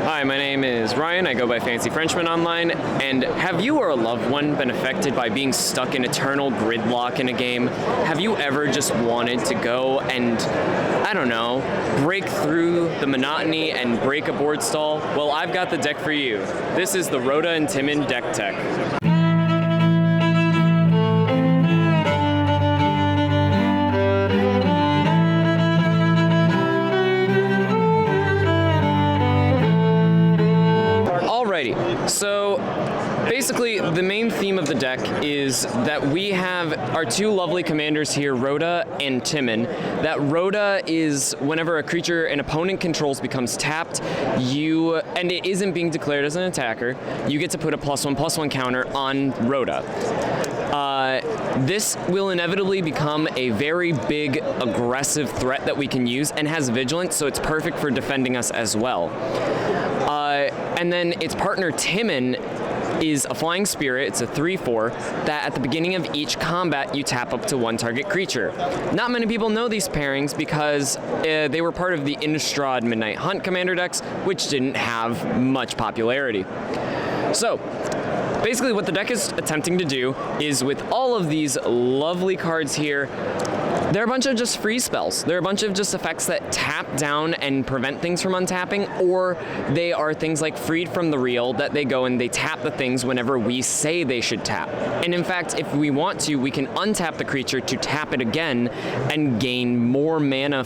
Hi, my name is Ryan. I go by Fancy Frenchman online. And have you or a loved one been affected by being stuck in eternal gridlock in a game? Have you ever just wanted to go and, I don't know, break through the monotony and break a board stall? Well, I've got the deck for you. This is the Rhoda and Timin deck tech. So basically, the main theme of the deck is that we have our two lovely commanders here, Rhoda and Timin. That Rhoda is whenever a creature an opponent controls becomes tapped, and it isn't being declared as an attacker, you get to put a +1/+1 counter on Rhoda. This will inevitably become a very big, aggressive threat that we can use and has vigilance, so it's perfect for defending us as well. And then its partner Timin is a flying spirit. It's a 3/4 that at the beginning of each combat you tap up to one target creature. Not many people know these pairings because they were part of the Innistrad Midnight Hunt commander decks, which didn't have much popularity. So basically what the deck is attempting to do is, with all of these lovely cards here, they're a bunch of just free spells. They're a bunch of just effects that tap down and prevent things from untapping, or they are things like Freed from the Real that they go and they tap the things whenever we say they should tap. And in fact, if we want to, we can untap the creature to tap it again and gain more mana,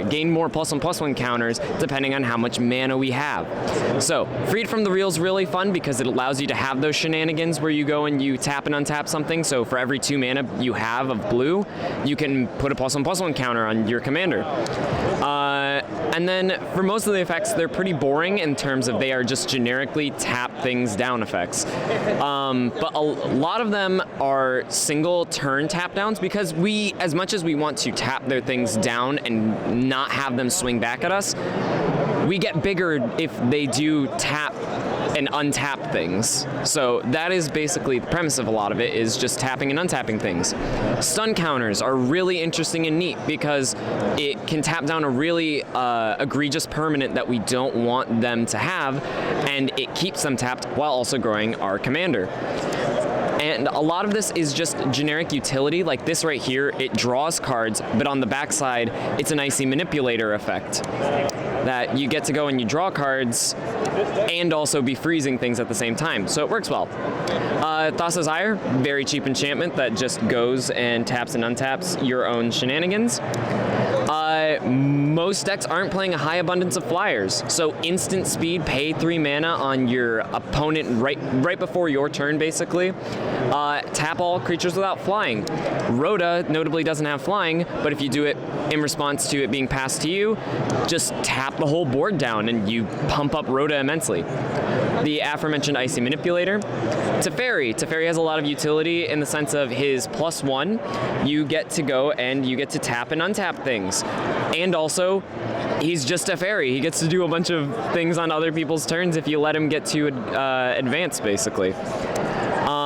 gain more +1/+1 counters depending on how much mana we have. So Freed from the Real is really fun because it allows you to have those shenanigans where you go and you tap and untap something. So for every 2 mana you have of blue, you can put a +1/+1 counter on your commander. And then for most of the effects, they're pretty boring in terms of they are just generically tap things down effects. But a lot of them are single turn tap downs because we, as much as we want to tap their things down and not have them swing back at us, we get bigger if they do tap and untap things. So that is basically the premise of a lot of it, is just tapping and untapping things. Stun counters are really interesting and neat because it can tap down a really egregious permanent that we don't want them to have, and it keeps them tapped while also growing our commander. And a lot of this is just generic utility, like this right here, it draws cards, but on the backside, it's an Icy Manipulator effect. That you get to go and you draw cards and also be freezing things at the same time, so it works well. Thassa's Ire, very cheap enchantment that just goes and taps and untaps your own shenanigans. Most decks aren't playing a high abundance of flyers, so instant speed, pay 3 mana on your opponent right before your turn, basically. Tap all creatures without flying. Rhoda notably doesn't have flying, but if you do it in response to it being passed to you, just tap the whole board down and you pump up Rhoda immensely. The aforementioned Icy Manipulator. Teferi. Teferi has a lot of utility in the sense of his +1. You get to go and you get to tap and untap things. And also, he's just Teferi. He gets to do a bunch of things on other people's turns if you let him get to advance, basically.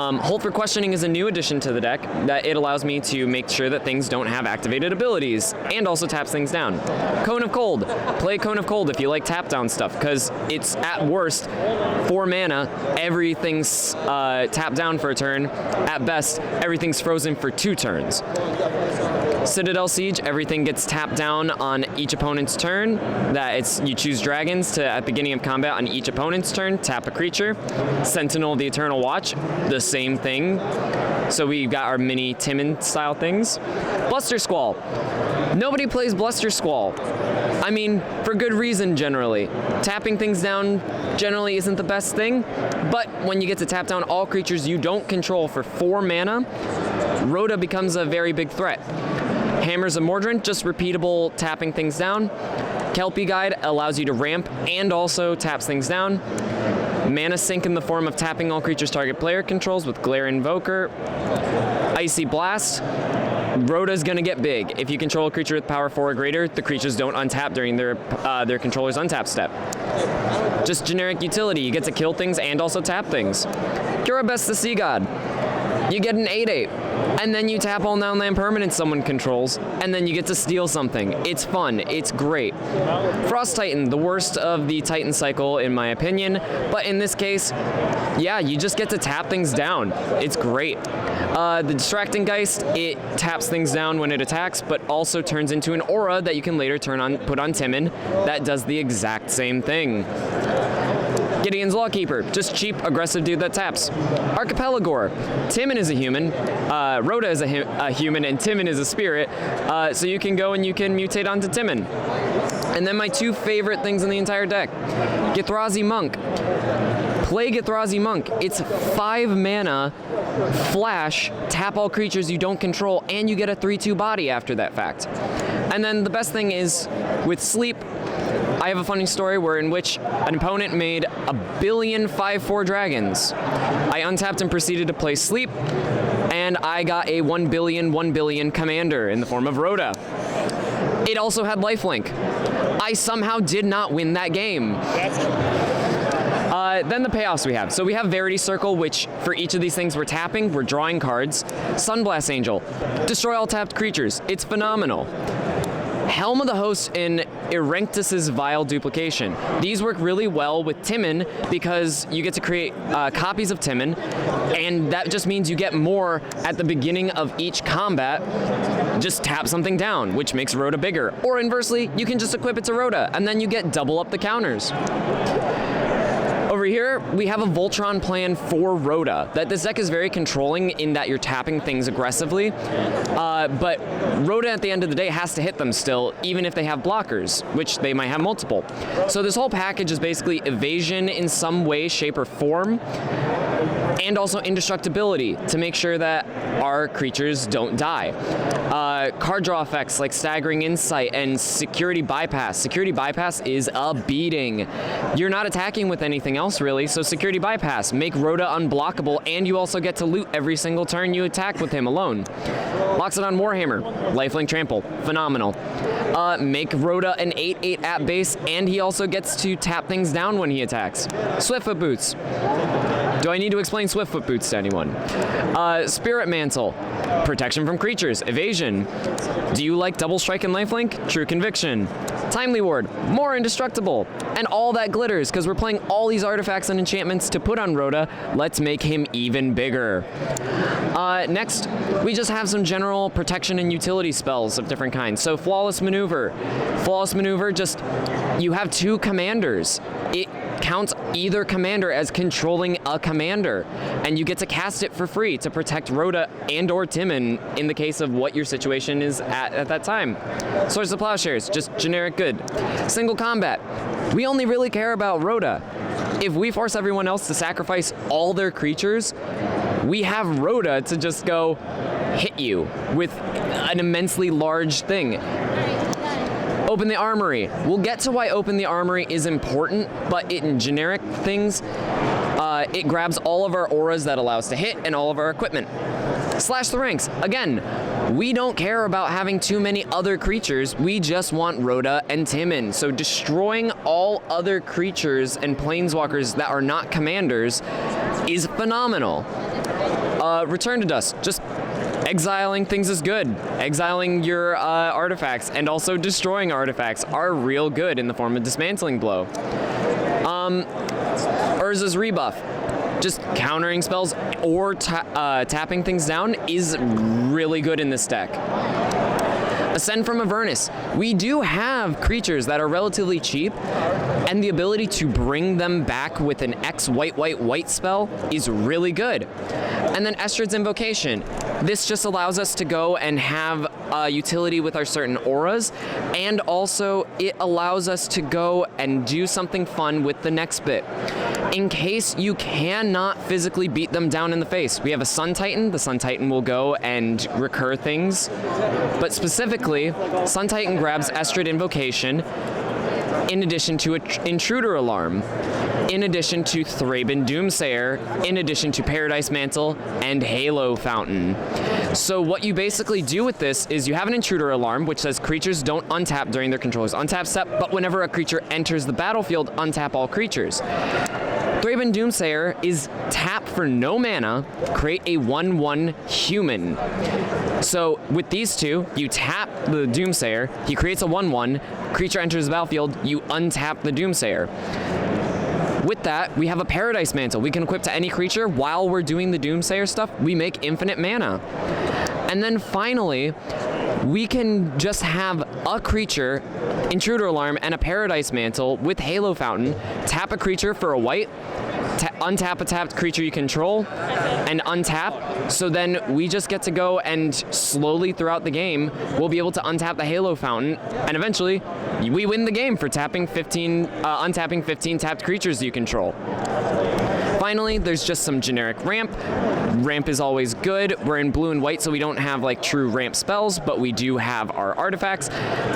Hold for Questioning is a new addition to the deck that it allows me to make sure that things don't have activated abilities and also taps things down. Cone of Cold. Play Cone of Cold if you like tap down stuff, because it's at worst 4 mana, everything's tapped down for a turn. At best, everything's frozen for 2 turns. Citadel Siege, everything gets tapped down on each opponent's turn. You choose dragons to, at the beginning of combat on each opponent's turn, tap a creature. Sentinel of the Eternal Watch, the same thing. So we've got our mini Timin style things. Bluster Squall. Nobody plays Bluster Squall. I mean, for good reason generally. Tapping things down generally isn't the best thing, but when you get to tap down all creatures you don't control for 4 mana, Rhoda becomes a very big threat. Hammers of Mordrin, just repeatable tapping things down. Kelpie Guide allows you to ramp and also taps things down. Mana Sink in the form of tapping all creatures target player controls with Glare Invoker. Icy Blast. Rhoda's gonna get big. If you control a creature with power 4 or greater, the creatures don't untap during their controller's untap step. Just generic utility. You get to kill things and also tap things. Cure Best the Sea God. You get an 8/8. and then you tap all non-land permanents someone controls, and then you get to steal something. It's fun. It's great. Frost Titan, the worst of the Titan cycle in my opinion, but in this case, yeah, you just get to tap things down. It's great. The Distracting Geist, it taps things down when it attacks, but also turns into an aura that you can later put on Timin that does the exact same thing. Gideon's Lawkeeper, just cheap, aggressive dude that taps. Archipelagore, Timin is a human, Rhoda is a human, and Timin is a spirit, so you can go and you can mutate onto Timin. And then my two favorite things in the entire deck, Githrazi Monk. Play Githrazi Monk. It's 5 mana, flash, tap all creatures you don't control, and you get a 3/2 body after that fact. And then the best thing is, with Sleep, I have a funny story in which an opponent made 1,000,000,000 5/4 dragons. I untapped and proceeded to play Sleep, and I got a 1,000,000,000 commander in the form of Rhoda. It also had lifelink. I somehow did not win that game. Then the payoffs we have. So we have Verity Circle, which for each of these things we're tapping, we're drawing cards. Sunblast Angel, destroy all tapped creatures. It's phenomenal. Helm of the Host and Erenctus's Vile Duplication. These work really well with Timin because you get to create copies of Timin, and that just means you get more at the beginning of each combat. Just tap something down, which makes Rhoda bigger. Or inversely, you can just equip it to Rhoda, and then you get double up the counters. Over here, we have a Voltron plan for Rhoda. This deck is very controlling in that you're tapping things aggressively, but Rhoda at the end of the day has to hit them still, even if they have blockers, which they might have multiple. So this whole package is basically evasion in some way, shape, or form, and also indestructibility to make sure that our creatures don't die. Card draw effects like Staggering Insight and Security Bypass. Security Bypass is a beating. You're not attacking with anything else really, so Security Bypass, make Rhoda unblockable, and you also get to loot every single turn you attack with him alone. Loxodon Warhammer, Lifelink Trample, phenomenal. Make Rhoda an 8/8 at base, and he also gets to tap things down when he attacks. Swiftfoot Boots. Do I need to explain Swiftfoot Boots to anyone? Spirit Mantle, protection from creatures, evasion. Do you like double strike and lifelink? True Conviction. Timely Ward, more indestructible. And all that glitters, because we're playing all these artifacts and enchantments to put on Rhoda. Let's make him even bigger. Next, we just have some general protection and utility spells of different kinds. So Flawless Maneuver. Flawless Maneuver, just, you have 2 commanders. It counts either commander as controlling a commander, and you get to cast it for free to protect Rhoda and or Timin in the case of what your situation is at that time. Swords of Plowshares, just generic good. Single combat, we only really care about Rhoda. If we force everyone else to sacrifice all their creatures, we have Rhoda to just go hit you with an immensely large thing. Open the Armory. We'll get to why Open the Armory is important, but in generic things, it grabs all of our auras that allow us to hit and all of our equipment. Slash the Ranks. Again, we don't care about having too many other creatures. We just want Rhoda and Timin. So destroying all other creatures and planeswalkers that are not commanders is phenomenal. Return to Dust. Just exiling things is good. Exiling your artifacts and also destroying artifacts are real good in the form of Dismantling Blow. Urza's Rebuff. Just countering spells or tapping things down is really good in this deck. Ascend from Avernus. We do have creatures that are relatively cheap, and the ability to bring them back with an X white spell is really good. And then Estrid's Invocation. This just allows us to go and have utility with our certain auras, and also it allows us to go and do something fun with the next bit. In case you cannot physically beat them down in the face, we have a Sun Titan. The Sun Titan will go and recur things, but specifically, Sun Titan grabs Estrid Invocation in addition to Intruder Alarm, in addition to Thraben Doomsayer, in addition to Paradise Mantle, and Halo Fountain. So what you basically do with this is you have an Intruder Alarm, which says creatures don't untap during their controller's untap step, but whenever a creature enters the battlefield, untap all creatures. Thraben Doomsayer is tap for no mana, create a 1/1 human. So with these two, you tap the Doomsayer, he creates a 1/1, creature enters the battlefield, you untap the Doomsayer. With that, we have a Paradise Mantle. We can equip to any creature while we're doing the Doomsayer stuff. We make infinite mana. And then finally, we can just have a creature, Intruder Alarm, and a Paradise Mantle with Halo Fountain, tap a creature for a white, untap a tapped creature you control, and untap. So then we just get to go and slowly throughout the game, we'll be able to untap the Halo Fountain, and eventually we win the game for untaping 15 tapped creatures you control. Finally, there's just some generic ramp. Ramp is always good. We're in blue and white, so we don't have like true ramp spells, but we do have our artifacts.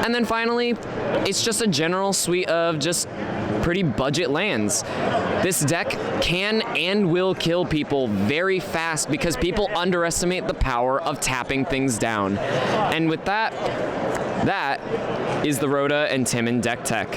And then finally, it's just a general suite of just pretty budget lands. This deck can and will kill people very fast because people underestimate the power of tapping things down. And with that, that is the Rhoda and Timin deck tech.